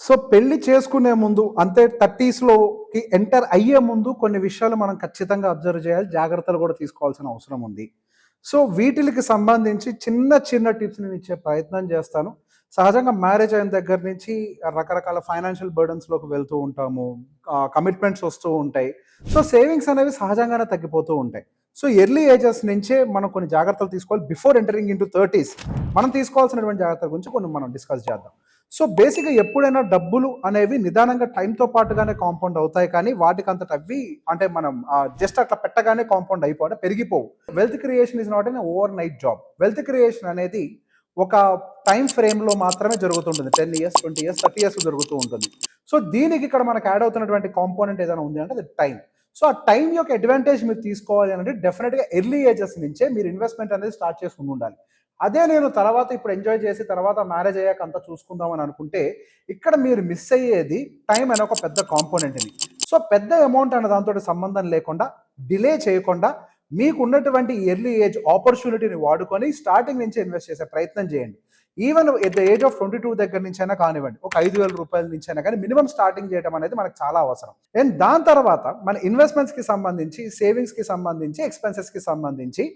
So పెళ్లి చేసుకునే ముందు అంటే 30స్‌లోకి ఎంటర్ అయ్యే ముందు కొన్ని విషయాలు మనం ఖచ్చితంగా అబ్జర్వ్ చేయాలి. జాగ్రత్తలు కూడా తీసుకోవాల్సిన అవసరం ఉంది. సో వీటిలికి సంబంధించి చిన్న చిన్న టిప్స్ నేను ఇచ్చే ప్రయత్నం చేస్తాను. సహజంగా మ్యారేజ్ అయిన దగ్గర నుంచి రకరకాల ఫైనాన్షియల్ బర్డెన్స్‌లోకి వెళ్తూ ఉంటాము. కమిట్మెంట్స్ వస్తూ ఉంటాయి. సో సేవింగ్స్ అనేవి సహజంగానే తగ్గిపోతూ ఉంటాయి. సో ఎర్లీ ఏజెస్ నుంచే మనం కొన్ని జాగ్రత్తలు తీసుకోవాలి. బిఫోర్ ఎంటరింగ్ ఇంటూ 30స్ మనం తీసుకోవాల్సినటువంటి జాగ్రత్తల గురించి కొన్ని మనం డిస్కస్ చేద్దాం. సో బేసిక్‌గా ఎప్పుడైనా డబ్బులు అనేవి నిదానంగా టైమ్‌తో పాటుగానే కాంపౌండ్ అవుతాయి కానీ వాటికంతట అవి అంటే మనం జస్ట్ అట్లా పెట్టగానే కాంపౌండ్ అయిపోవు అంటే పెరిగిపోవు. Wealth creation is not an overnight job. Wealth creation అనేది ఒక టైమ్ ఫ్రేమ్‌లో మాత్రమే జరుగుతుంటుంది. 10 ఇయర్స్, 20 ఇయర్స్, 30 ఇయర్స్ జరుగుతూ ఉంటుంది. సో దీనికి ఇక్కడ మనకు యాడ్ అవుతున్నటువంటి కాంపోనెంట్ ఏదైనా ఉంది అంటే అది టైం. సో ఆ టైం యొక్క అడ్వాంటేజ్ మీరు తీసుకోవాలి అంటే డెఫినెట్‌గా ఎర్లీ ఏజెస్ నుంచే మీరు ఇన్వెస్ట్‌మెంట్ అనేది స్టార్ట్ చేసుకొని ఉండాలి. అదే నేను తర్వాత ఇప్పుడు ఎంజాయ్ చేసి తర్వాత మ్యారేజ్ అయ్యాక అంతా చూసుకుందాం అని అనుకుంటే ఇక్కడ మీరు మిస్ అయ్యేది టైం అనే ఒక పెద్ద కాంపోనెంట్‌ని. సో పెద్ద అమౌంట్ అనే దాంతోటి సంబంధం లేకుండా డిలే చేయకుండా మీకు ఉన్నటువంటి ఎర్లీ ఏజ్ ఆపర్చునిటీని వాడుకొని స్టార్టింగ్ నుంచే ఇన్వెస్ట్ చేసే ప్రయత్నం చేయండి. Even at the age of 22 దగ్గర నుంచి అయినా కానివ్వండి, ఒక 5,000 రూపాయల నుంచి అయినా కానీ మినిమం స్టార్టింగ్ చేయడం అనేది మనకు చాలా అవసరం. అండ్ దాని తర్వాత మన ఇన్వెస్ట్మెంట్స్కి సంబంధించి, సేవింగ్స్కి సంబంధించి, ఎక్స్పెన్సెస్కి సంబంధించి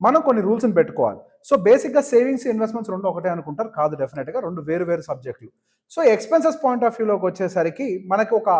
మనం కొన్ని రూల్స్ని పెట్టుకోవాలి. సో బేసిక్గా సేవింగ్స్, ఇన్వెస్ట్మెంట్స్ రెండు ఒకటే అనుకుంటారు, కాదు, డెఫినెట్గా రెండు వేరు వేరు సబ్జెక్టులు. సో ఎక్స్పెన్సెస్ పాయింట్ ఆఫ్ వ్యూలోకి వచ్చేసరికి మనకి ఒక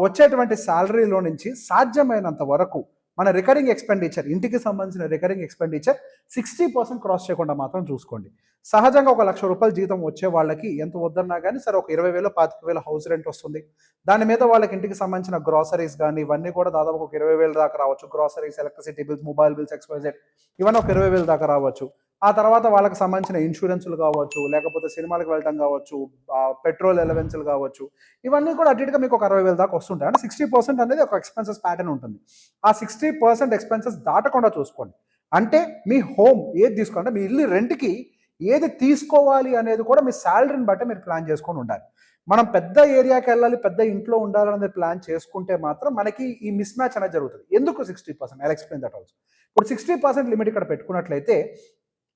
వచ్చేటువంటి శాలరీలో నుంచి సాధ్యమైనంత వరకు మన రికరింగ్ ఎక్స్పెండిచర్, ఇంటికి సంబంధించిన రికరింగ్ ఎక్స్పెండిచర్ 60% క్రాస్ చేయకుండా మాత్రం చూసుకోండి. సహజంగా ఒక ₹1,00,000 జీతం వచ్చే వాళ్ళకి ఎంత వద్దన్నా కానీ సరే ఒక 20,000, 25,000 హౌస్ రెంట్ వస్తుంది. దాని మీద వాళ్ళకి ఇంటికి సంబంధించిన గ్రాసరీస్ కానీ ఇవన్నీ కూడా దాదాపు ఒక 20,000 దాకా రావచ్చు. Groceries, electricity bills, mobile bills, XYZ ఇవన్నీ ఒక 20,000 దాకా రావచ్చు. ఆ తర్వాత వాళ్ళకి సంబంధించిన ఇన్సూరెన్స్‌లు కావచ్చు, లేకపోతే సినిమాలకు వెళ్ళటం కావచ్చు, పెట్రోల్ అలవెన్స్‌లు కావచ్చు, ఇవన్నీ కూడా అటు ఇటుగా మీకు ఒక 60,000 దాకా వస్తుంటాయి. అంటే 60% అనేది ఒక ఎక్స్పెన్సెస్ ప్యాటర్న్ ఉంటుంది. ఆ 60% ఎక్స్పెన్సెస్ దాటకుండా చూసుకోండి. అంటే మీ హోమ్ ఏది తీసుకోండి, మీ ఇల్లు రెంట్‌కి ఏది తీసుకోవాలి అనేది కూడా మీ శాలరీని బట్టి మీరు ప్లాన్ చేసుకొని ఉండాలి. మనం పెద్ద ఏరియాకి వెళ్ళాలి, పెద్ద ఇంట్లో ఉండాలనేది ప్లాన్ చేసుకుంటే మాత్రం మనకి ఈ మిస్ మ్యాచ్ అనేది జరుగుతుంది. ఎందుకు 60%? I will explain that also. ఇప్పుడు 60% లిమిట్ ఇక్కడ పెట్టుకున్నట్లయితే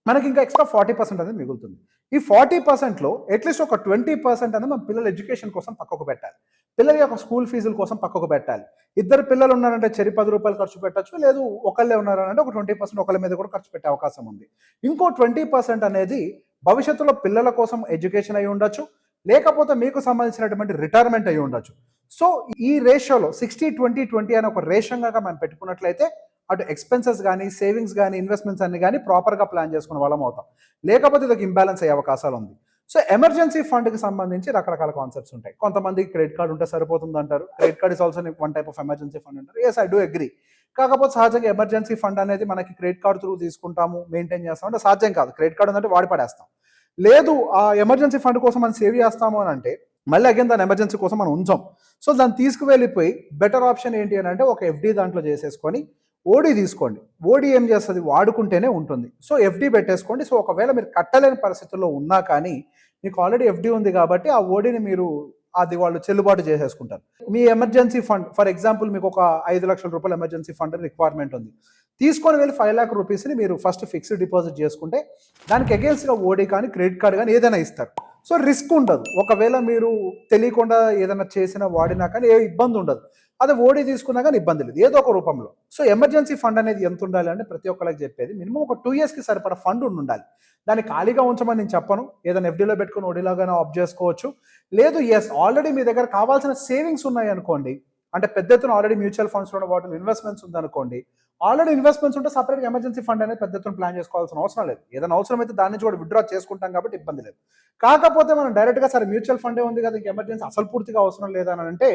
మనకి ఇంకా ఎక్స్ట్రా 40% అనేది మిగులుతుంది. ఈ 40%లో అట్లీస్ట్ ఒక 20% అనేది మన పిల్లల ఎడ్యుకేషన్ కోసం పక్కకు పెట్టాలి. పిల్లల యొక్క స్కూల్ ఫీజుల కోసం పక్కకు పెట్టాలి. ఇద్దరు పిల్లలు ఉన్నారంటే చెరి ₹10 ఖర్చు పెట్టచ్చు. లేదు ఒకళ్ళే ఉన్నారంటే ఒక 20% ఒకళ్ళ మీద కూడా ఖర్చు పెట్టే అవకాశం ఉంది. ఇంకో 20% అనేది భవిష్యత్తులో పిల్లల కోసం ఎడ్యుకేషన్ అయి ఉండొచ్చు, లేకపోతే మీకు సంబంధించినటువంటి రిటైర్మెంట్ అయి ఉండొచ్చు. సో ఈ రేషియోలో 60-20-20 అనే ఒక రేషియోగా మనం పెట్టుకున్నట్లయితే అటు ఎక్స్పెన్సెస్ కానీ, సేవింగ్స్ కానీ, ఇన్వెస్ట్మెంట్స్ అన్ని కానీ ప్రాపర్గా ప్లాన్ చేసుకునే వాళ్ళం అవుతాం. లేకపోతే ఇది ఒక ఇంబ్యాలెన్స్ అయ్యే అవకాశాలు ఉంది. సో ఎమర్జెన్సీ ఫండ్కి సంబంధించి రకరకాల కాన్సెప్ట్స్ ఉంటాయి. కొంతమంది క్రెడిట్ కార్డు ఉంటే సరిపోతుంది అంటారు. Credit card is also one type of emergency fund అంటారు. Yes, I do agree. కాకపోతే సహజంగా ఎమర్జెన్సీ ఫండ్ అనేది మనకి క్రెడిట్ కార్డు త్రూ తీసుకుంటాము, మెయింటైన్ చేస్తాం అంటే సాధ్యం కాదు. క్రెడిట్ కార్డు ఉందంటే వాడి పడేస్తాం. లేదు ఆ ఎమర్జెన్సీ ఫండ్ కోసం మనం సేవ్ చేస్తాము అని అంటే మళ్ళీ అగైన్ దాని ఎమర్జెన్సీ కోసం మనం ఉంచాం. సో దాన్ని తీసుకువెళ్ళిపోయి బెటర్ ఆప్షన్ ఏంటి అని అంటే ఒక ఎఫ్డి దాంట్లో చేసేసుకొని ఓడీ తీసుకోండి. ఓడీ ఏం చేస్తుంది, వాడుకుంటేనే ఉంటుంది. సో ఎఫ్డి పెట్టేసుకోండి. సో ఒకవేళ మీరు కట్టలేని పరిస్థితుల్లో ఉన్నా కానీ మీకు ఆల్రెడీ ఎఫ్డి ఉంది కాబట్టి ఆ ఓడీని మీరు అది వాళ్ళు చెల్లుబాటు చేసేసుకుంటారు. మీ ఎమర్జెన్సీ ఫండ్ ఫర్ ఎగ్జాంపుల్ మీకు ఒక ₹5,00,000 ఎమర్జెన్సీ ఫండ్ రిక్వైర్మెంట్ ఉంది. తీసుకొని వెళ్ళి ₹5,00,000ని మీరు ఫస్ట్ ఫిక్స్డ్ డిపాజిట్ చేసుకుంటే దానికి అగేన్స్ట్గా ఓడీ కానీ క్రెడిట్ కార్డ్ కానీ ఏదైనా ఇస్తారు. సో రిస్క్ ఉండదు. ఒకవేళ మీరు తెలియకుండా ఏదైనా చేసినా వాడినా కానీ ఏ ఇబ్బంది ఉండదు. అదే ఓడీ తీసుకున్నా కానీ ఇబ్బంది లేదు ఏదో ఒక రూపంలో. సో ఎమర్జెన్సీ ఫండ్ అనేది ఎంత ఉండాలి అంటే ప్రతి ఒక్కరికి చెప్పేది మినిమం ఒక 2 ఇయర్స్కి సరిపడా ఫండ్ ఉండాలి. దాన్ని ఖాళీగా ఉంచమని నేను చెప్పను. ఏదైనా ఎఫ్డీలో పెట్టుకుని ఓడీలాగానే ఆఫ్ చేసుకోవచ్చు. లేదు ఎస్ ఆల్రెడీ మీ దగ్గర కావాల్సిన సేవింగ్స్ ఉన్నాయి అనుకోండి, అంటే పెద్ద ఎత్తున ఆల్రెడీ మ్యూచువల్ ఫండ్స్లో వాటిలో ఇన్వెస్ట్మెంట్స్ ఉందనుకోండి, ఆల్రెడీ ఇన్వెస్ట్మెంట్స్ ఉంటే సపరేట్గా ఎమర్జెన్సీ ఫండ్ అనేది పెద్ద ఎత్తున ప్లాన్ చేసుకోవాల్సిన అవసరం లేదు. ఏదైనా అవసరం అయితే దాని నుంచి కూడా విత్డ్రా చేసుకుంటాం కాబట్టి ఇబ్బంది లేదు. కాకపోతే మనం డైరెక్ట్గా సరే మ్యూచువల్ ఫండే ఉంది కదా ఇంక ఎమర్జెన్సీ అసలు పూర్తిగా అవసరం లేదని అంటే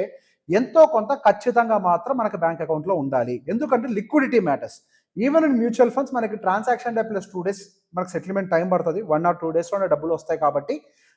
ఎంతో కొంత ఖచ్చితంగా మాత్రం మనకి బ్యాంక్ అకౌంట్లో ఉండాలి. ఎందుకంటే liquidity matters. Even in mutual funds మనకి ట్రాన్సాక్షన్ డే ప్లస్ 2 days మనకి సెటిల్మెంట్ టైం పడుతుంది. 1 or 2 daysలోనే డబ్బులు వస్తాయి కాబట్టి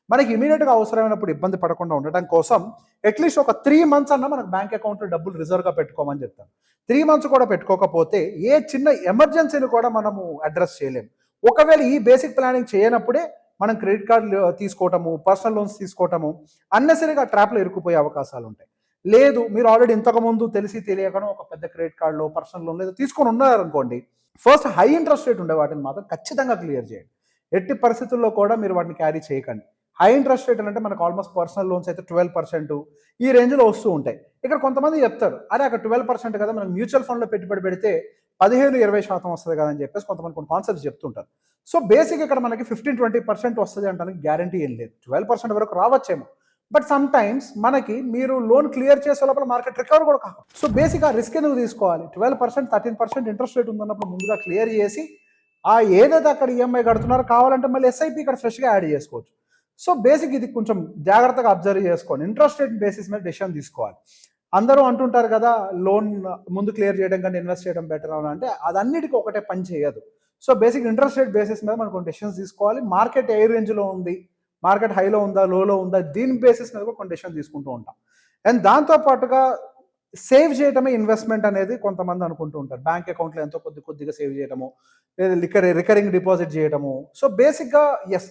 మనకి ఇమీడియట్గా అవసరమైనప్పుడు ఇబ్బంది పడకుండా ఉండటం కోసం అట్లీస్ట్ ఒక 3 months అన్న మనకు బ్యాంక్ అకౌంట్లో డబ్బులు రిజర్వ్గా పెట్టుకోమని చెప్తాను. 3 months కూడా పెట్టుకోకపోతే ఏ చిన్న ఎమర్జెన్సీని కూడా మనము అడ్రస్ చేయలేము. ఒకవేళ ఈ బేసిక్ ప్లానింగ్ చేయనప్పుడే మనం క్రెడిట్ కార్డులు తీసుకోవటము, పర్సనల్ లోన్స్ తీసుకోవటము అన్నెసరీగా ట్రాప్లో ఇరుక్కుపోయే అవకాశాలు ఉంటాయి. లేదు మీరు ఆల్రెడీ ఇంతకుముందు తెలిసి తెలియకనో ఒక పెద్ద క్రెడిట్ కార్డులో, పర్సనల్ లోన్ ఏదో తీసుకొని ఉన్నారనుకోండి, ఫస్ట్ హై ఇంట్రెస్ట్ రేట్ ఉండే వాటిని మాత్రం ఖచ్చితంగా క్లియర్ చేయండి. ఎట్టి పరిస్థితుల్లో కూడా మీరు వాటిని క్యారీ చేయకండి. హై ఇంట్రెస్ట్ రేట్ అంటే మనకు ఆల్మోస్ట్ పర్సనల్ లోన్స్ అయితే 12% ఈ రేంజ్లో వస్తూ ఉంటాయి. ఇక్కడ కొంతమంది చెప్తారు, అరే అక్కడ 12% కదా, మనకు మ్యూచువల్ ఫండ్లో పెట్టుబడి పెడితే 15-20% వస్తుంది కదా అని చెప్పేసి కొంతమంది కొన్ని కాన్సెప్ట్స్ చెప్తుంటారు. సో బేసిక్ ఇక్కడ మనకి 15-20% వస్తుంది అంటానికి గ్యారంటీ ఏం లేదు. 12% వరకు రావచ్చేమో, బట్ సమ్ టైమ్స్ మనకి మీరు లోన్ క్లియర్ చేసే లోపల మార్కెట్ రికవర్ కూడా కాదు. సో బేసిక్ ఆ రిస్క్ ఎందుకు తీసుకోవాలి? 12%, 13% ఇంట్రెస్ట్ రేట్ ఉందన్నప్పుడు ముందుగా క్లియర్ చేసి ఆ ఏదైతే అక్కడ ఈఎంఐ కడుతున్నారో కావాలంటే మళ్ళీ ఎస్ఐపి ఇక్కడ ఫ్రెష్గా యాడ్ చేసుకోవచ్చు. సో బేసిక్ ఇది కొంచెం జాగ్రత్తగా అబ్జర్వ్ చేసుకోండి. ఇంట్రెస్ట్ రేట్ బేసిస్ మీద డెసిషన్ తీసుకోవాలి. అందరూ అంటుంటారు కదా, లోన్ ముందు క్లియర్ చేయడం కంటే ఇన్వెస్ట్ చేయడం బెటర్ అని, అంటే అదన్నిటికీ ఒకటే పని చేయదు. So basic interest rate basis మీద మనం కొన్ని డెసిషన్స్ తీసుకోవాలి. మార్కెట్ ఏ రేంజ్లో ఉంది, మార్కెట్ హైలో ఉందా లోలో ఉందా, దీని బేసిస్ మీద కూడా కొన్ని డెసిషన్ తీసుకుంటూ ఉంటాం. అండ్ దాంతోపాటుగా సేవ్ చేయడమే ఇన్వెస్ట్మెంట్ అనేది కొంతమంది అనుకుంటూ ఉంటారు. బ్యాంక్ అకౌంట్లో ఎంతో కొద్దిగా సేవ్ చేయడము, లేదా రికరింగ్ డిపాజిట్ చేయడము. సో బేసిక్గా ఎస్,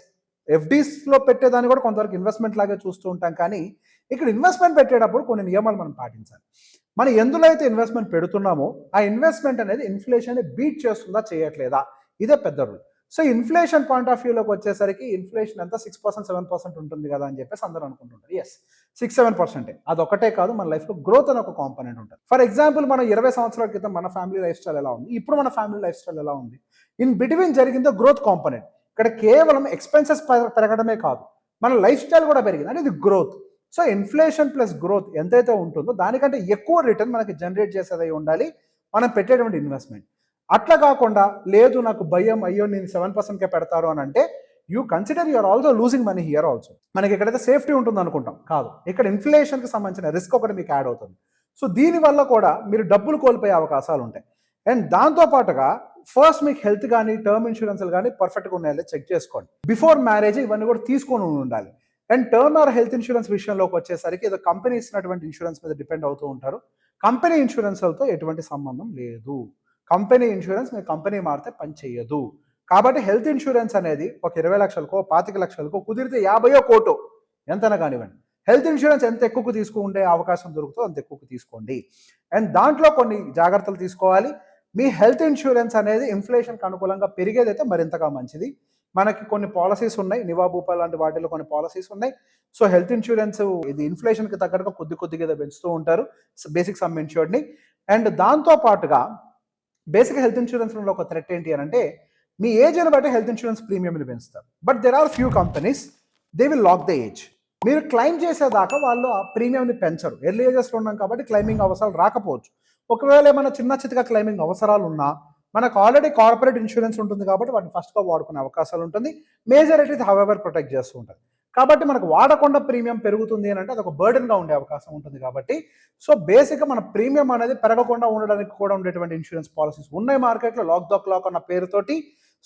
ఎఫ్డీస్లో పెట్టేదాన్ని కూడా కొంతవరకు ఇన్వెస్ట్మెంట్ లాగే చూస్తూ ఉంటాం. కానీ ఇక్కడ ఇన్వెస్ట్మెంట్ పెట్టేటప్పుడు కొన్ని నియమాలు మనం పాటించాలి. మనం ఎందులో అయితే ఇన్వెస్ట్మెంట్ పెడుతున్నామో ఆ ఇన్వెస్ట్మెంట్ అనేది ఇన్ఫ్లేషన్ బీట్ చేస్తుందా చేయట్లేదా, ఇదే పెద్ద rule. So inflation point of వ్యూలోకి వచ్చేసరికి ఇన్ఫ్లేషన్ అంతా 6%, 7% ఉంటుంది కదా అని చెప్పేసి అందరూ అనుకుంటుంటారు. ఎస్, 6-7%. అదొకటే కాదు, మన లైఫ్లో గ్రోత్ అని ఒక కాంపోనెంట్ ఉంటుంది. ఫర్ ఎగ్జాంపుల్ మనం 20 సంవత్సరాల క్రితం మన ఫ్యామిలీ లైఫ్ స్టైల్ ఎలా ఉంది, ఇప్పుడు మన ఫ్యామిలీ లైఫ్ స్టైల్ ఎలా ఉంది, ఇన్ బిట్వీన్ జరిగిందో గ్రోత్ కాంపోనెంట్. ఇక్కడ కేవలం ఎక్స్పెన్సెస్ పెరగడమే కాదు, మన లైఫ్ స్టైల్ కూడా పెరిగింది, అంటే ఇది growth. So inflation plus growth ఎంతైతే ఉంటుందో దానికంటే ఎక్కువ రిటర్న్ మనకి జనరేట్ చేసేది ఉండాలి మనం పెట్టేటువంటి ఇన్వెస్ట్మెంట్. అట్లా కాకుండా లేదు నాకు భయం, అయ్యో నేను 7%కే పెడతారు అని అంటే you consider you're also losing money here also. మనకి ఎక్కడైతే సేఫ్టీ ఉంటుంది అనుకుంటాం, కాదు, ఇక్కడ ఇన్ఫ్లేషన్కి సంబంధించిన రిస్క్ ఒకటి మీకు యాడ్ అవుతుంది. సో దీనివల్ల కూడా మీరు డబ్బులు కోల్పోయే అవకాశాలు ఉంటాయి. అండ్ దాంతోపాటుగా ఫస్ట్ మీకు హెల్త్ కానీ టర్మ్ ఇన్సూరెన్స్లు కానీ పర్ఫెక్ట్గా ఉన్నాయో చెక్ చేసుకోండి. బిఫోర్ మ్యారేజ్ ఇవన్నీ కూడా తీసుకొని ఉండాలి. And term are health insurance విషయంలోకి వచ్చేసరికి ఏదో కంపెనీ ఇచ్చినటువంటి ఇన్సూరెన్స్ మీద డిపెండ్ అవుతూ ఉంటారు. కంపెనీ ఇన్సూరెన్స్లతో ఎటువంటి సంబంధం లేదు. కంపెనీ ఇన్సూరెన్స్ మీరు కంపెనీ మారితే పని చేయదు. కాబట్టి హెల్త్ ఇన్సూరెన్స్ అనేది ఒక 20 లక్షలకో 25 లక్షలకో కుదిరితే 50 కోటో ఎంతైనా కానివ్వండి, హెల్త్ ఇన్సూరెన్స్ ఎంత ఎక్కువకు తీసుకుంటే అవకాశం దొరుకుతుందో అంత ఎక్కువకు తీసుకోండి. అండ్ దాంట్లో కొన్ని జాగ్రత్తలు తీసుకోవాలి. మీ హెల్త్ ఇన్సూరెన్స్ అనేది ఇన్ఫ్లేషన్కి అనుకూలంగా పెరిగేదైతే మరింతగా మంచిది. మనకి కొన్ని పాలసీస్ ఉన్నాయి, నివాబూపా లాంటి వాటిలో కొన్ని పాలసీస్ ఉన్నాయి. సో హెల్త్ ఇన్సూరెన్స్ ఇది ఇన్ఫ్లేషన్కి తగ్గట్టుగా కొద్దిగా పెంచుతూ ఉంటారు బేసిక్ సమ్ ఇన్సూర్డ్ని. అండ్ దాంతోపాటుగా బేసిక్ హెల్త్ ఇన్సూరెన్స్లో ఒక థ్రెట్ ఏంటి అని అంటే మీ ఏజ్ని బట్టి హెల్త్ ఇన్సూరెన్స్ ప్రీమియంని పెంచుతారు. But there are few companies they will lock the age. మీరు క్లెయిమ్ చేసేదాకా వాళ్ళు ఆ ప్రీమియంని పెంచరు. ఎర్లీ ఏజెస్లో ఉన్నాం కాబట్టి క్లెయిమింగ్ అవసరాలు రాకపోవచ్చు. ఒకవేళ ఏమైనా చిన్న క్లెయిమింగ్ అవసరాలు ఉన్నా మనకు ఆల్రెడీ కార్పొరేట్ ఇన్సూరెన్స్ ఉంటుంది కాబట్టి వాటిని ఫస్ట్గా వాడుకునే అవకాశాలు ఉంటుంది. మేజారిటీ హౌఎవర్ ప్రొటెక్ట్ చేస్తూ ఉంటుంది. కాబట్టి మనకు వాడకుండా ప్రీమియం పెరుగుతుంది అని అంటే అదొక బర్డెన్గా ఉండే అవకాశం ఉంటుంది. కాబట్టి సో బేసిక్గా మన ప్రీమియం అనేది పెరగకుండా ఉండడానికి కూడా ఉండేటువంటి ఇన్సూరెన్స్ పాలసీస్ ఉన్నాయి మార్కెట్లో, లాక్ ద క్లాక్ అన్న పేరుతోటి.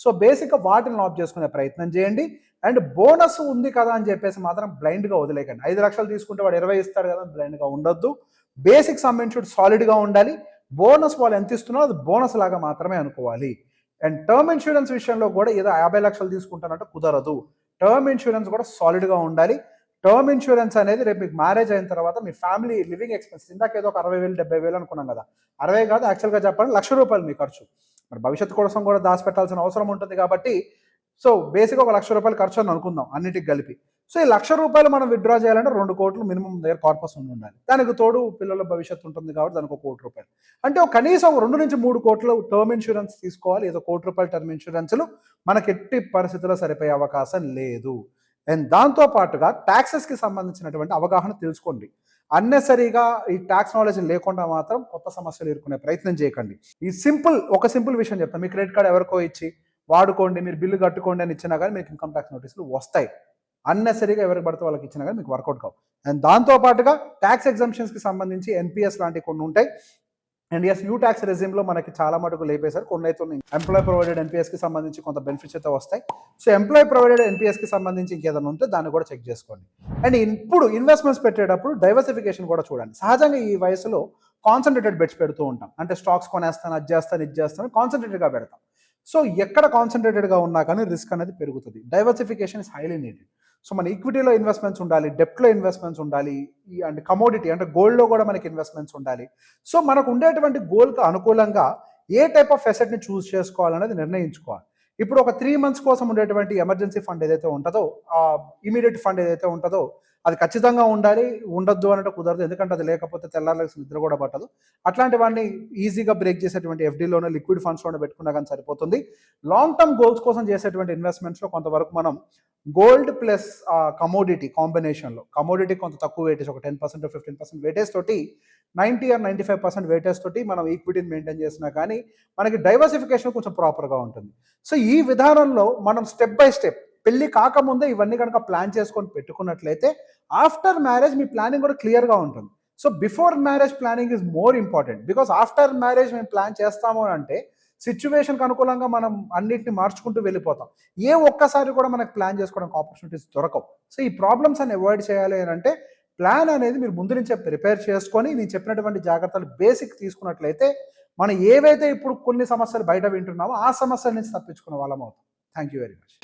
సో బేసిక్గా వాటిని లాక్ చేసుకునే ప్రయత్నం చేయండి. అండ్ బోనస్ ఉంది కదా అని చెప్పేసి మాత్రం బ్లైండ్గా వదిలేకండి. 5 లక్షలు తీసుకుంటే వాడు 20 ఇస్తాడు కదా అని బ్లైండ్గా ఉండొద్దు. బేసిక్ సమ్ ఇన్సూరెన్స్ సాలిడ్గా ఉండాలి. బోనస్ వాళ్ళు ఎంత ఇస్తున్నారో అది బోనస్ లాగా మాత్రమే అనుకోవాలి. అండ్ టర్మ్ ఇన్సూరెన్స్ విషయంలో కూడా ఏదో 50 లక్షలు తీసుకుంటానంటే కుదరదు. టర్మ్ ఇన్సూరెన్స్ కూడా సాలిడ్గా ఉండాలి. టర్మ్ ఇన్సూరెన్స్ అనేది రేపు మీకు మ్యారేజ్ అయిన తర్వాత మీ ఫ్యామిలీ లివింగ్ ఎక్స్పెన్సెస్ ఇందాక ఏదో ఒక 60,000 70,000 అనుకున్నాం కదా, 60 కాదు యాక్చువల్గా చెప్పాలి ₹1,00,000 మీ ఖర్చు. మరి భవిష్యత్తు కోసం కూడా దాచిపెట్టాల్సిన అవసరం ఉంటుంది. కాబట్టి సో బేసిక్గా ఒక ₹1,00,000 ఖర్చు అని అనుకుందాం అన్నిటికి కలిపి. సో ఈ ₹1,00,000 మనం విత్డ్రా చేయాలంటే 2 కోట్లు మినిమం దగ్గర కార్పస్ ఉండాలి. దానికి తోడు పిల్లల భవిష్యత్తు ఉంటుంది కాబట్టి దానికి ₹1 కోటి. అంటే కనీసం 2 నుంచి 3 కోట్లు టర్మ్ ఇన్సూరెన్స్ తీసుకోవాలి. ఏదో ₹1 టర్మ్ ఇన్సూరెన్స్లు మనకి ఎట్టి పరిస్థితుల్లో సరిపోయే అవకాశం లేదు. అండ్ దాంతోపాటుగా ట్యాక్సెస్కి సంబంధించినటువంటి అవగాహన తెలుసుకోండి. అన్నెసరీగా ఈ ట్యాక్స్ నాలెడ్జ్ లేకుండా మాత్రం కొత్త సమస్యలు ఎదుర్కొనే ప్రయత్నం చేయకండి. ఒక సింపుల్ విషయం చెప్తాను. మీ క్రెడిట్ కార్డ్ ఎవరికో ఇచ్చి వాడుకోండి, మీరు బిల్లు కట్టుకోండి అని ఇచ్చినా కానీ మీకు ఇన్కమ్ ట్యాక్స్ నోటీసులు వస్తాయి. అన్నెసరీగా ఎవరికి పడితే వాళ్ళకి ఇచ్చినా కానీ మీకు వర్కౌట్ కావు. అండ్ దాంతోపాటుగా ట్యాక్స్ ఎగ్జంప్షన్స్కి సంబంధించి ఎన్పిఎస్ లాంటివి కొన్ని ఉంటాయి. అండ్ ఎస్ యూ ట్యాక్స్ రెజ్యూమ్లో మనకి చాలా మటుకు లేపేశారు. కొన్ని అయితే ఎంప్లాయ్ ప్రొవైడెడ్ ఎన్పిఎస్కి సంబంధించి కొంత బెనిఫిట్స్ అయితే వస్తాయి. సో ఎంప్లాయ్ ప్రొవైడెడ్ ఎన్పిఎస్కి సంబంధించి ఇంకేదైనా ఉంటే దాన్ని కూడా చెక్ చేసుకోండి. అండ్ ఇప్పుడు ఇన్వెస్ట్మెంట్స్ పెట్టేటప్పుడు డైవర్సిఫికేషన్ కూడా చూడండి. సహజంగా ఈ వయసులో కాన్సన్ట్రేటెడ్ బెట్స్ పెడుతూ ఉంటాం. అంటే స్టాక్స్ కొనేస్తాను, అది చేస్తాను, ఇది చేస్తాను, కాన్సన్ట్రేటెడ్గా పెడతాం. సో ఎక్కడ కాన్సన్ట్రేటెడ్గా ఉన్నా కానీ రిస్క్ అనేది పెరుగుతుంది. Diversification is highly needed. So మన ఈక్విటీలో ఇన్వెస్ట్మెంట్స్ ఉండాలి, డెప్ట్లో ఇన్వెస్ట్మెంట్స్ ఉండాలి, అండ్ కమోడిటీ అంటే గోల్డ్లో కూడా మనకి ఇన్వెస్ట్మెంట్స్ ఉండాలి. సో మనకు ఉండేటువంటి గోల్కి అనుకూలంగా ఏ టైప్ ఆఫ్ అసెట్ని చూస్ చేసుకోవాలనేది నిర్ణయించుకోవాలి. ఇప్పుడు ఒక 3 మంత్స్ కోసం ఉండేటువంటి ఎమర్జెన్సీ ఫండ్ ఏదైతే ఉంటుందో, ఇమీడియట్ ఫండ్ ఏదైతే ఉంటుందో అది ఖచ్చితంగా ఉండాలి. ఉండొద్దు అన్నట్టు కుదరదు. ఎందుకంటే అది లేకపోతే తెల్లారలేసి నిద్ర కూడా పట్టదు. అట్లాంటి వాడిని ఈజీగా బ్రేక్ చేసేటువంటి ఎఫ్డీలోనే, లిక్విడ్ ఫండ్స్‌లోనే పెట్టుకున్నా గానీ సరిపోతుంది. లాంగ్ టర్మ్ గోల్స్ కోసం చేసేటువంటి ఇన్వెస్ట్‌మెంట్స్‌లో కొంతవరకు మనం గోల్డ్ ప్లస్ కమోడిటీ కాంబినేషన్‌లో, కమోడిటీ కొంత తక్కువ వెయిటేజ్, ఒక 10% 15% వెయిటేజ్ తోటి 90 ఆర్ 95% వెయిటేజ్ తోటి మనం ఈక్విటీని మెయింటైన్ చేసినా కానీ మనకి డైవర్సిఫికేషన్ కొంచెం ప్రాపర్‌గా ఉంటుంది. సో ఈ విధానంలో మనం స్టెప్ బై స్టెప్ పెళ్లి కాకముందే ఇవన్నీ కనుక ప్లాన్ చేసుకొని పెట్టుకున్నట్లయితే ఆఫ్టర్ మ్యారేజ్ మీ ప్లానింగ్ కూడా క్లియర్‌గా ఉంటుంది. So before marriage planning is more important. Because after marriage మేము ప్లాన్ చేస్తాము అంటే సిచ్యువేషన్‌కి అనుకూలంగా మనం అన్నిటిని మార్చుకుంటూ వెళ్ళిపోతాం. ఒక్కసారి కూడా మనకు ప్లాన్ చేసుకోవడానికి ఆపర్చునిటీస్ దొరకవు. సో ఈ ప్రాబ్లమ్స్ అన్ని అవాయిడ్ చేయాలి అని అంటే ప్లాన్ అనేది మీరు ముందు నుంచే ప్రిపేర్ చేసుకొని నేను చెప్పినటువంటి జాగ్రత్తలు బేసిక్ తీసుకున్నట్లయితే మనం ఏవైతే ఇప్పుడు కొన్ని సమస్యలు బయట వింటున్నామో ఆ సమస్యల నుంచి తప్పించుకునే వాళ్ళం అవుతాం. Thank you very much.